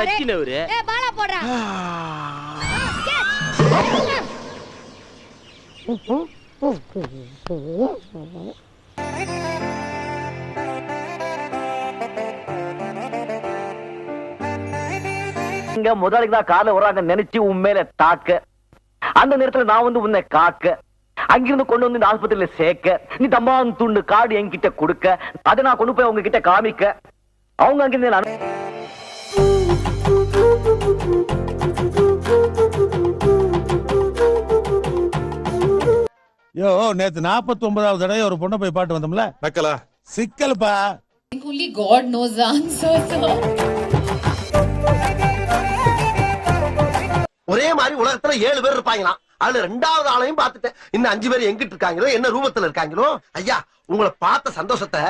சச்சினவரு. ஏய் பாலா போடுறா. இங்க முதலாளிக்கு தான் காலைல வராங்க நினைச்சு உன் மேல தாக்க, அந்த நேரத்துல நான் வந்து உன்னை காக்க, அங்கிருந்து கொண்டு வந்து இந்த ஆஸ்பத்திரியில சேர்க்க, நீ தம்மான் துண்டு கார்டு என்கிட்ட கொடுக்க, அதை நான் கொண்டு போய் அவங்க கிட்ட காமிக்க, அவங்க அங்கிருந்து யோ நேத்து 49வது தடவை ஒரு பொண்ணை போய் பாட்டு வந்தோம்ல, நக்கலா சிக்கல்பா. Only God knows the answer, sir. ஒரே மாதிரி உலகத்துல 7 பேர் இருப்பாங்களாம். அதுல 2வது ஆளையும் பார்த்துட்டேன். இன்னும் 5 பேர் எங்கிட்டு இருக்காங்களோ, என்ன ரூபத்துல இருக்காங்களோ. ஐயா, உங்களை பார்த்த சந்தோஷத்தை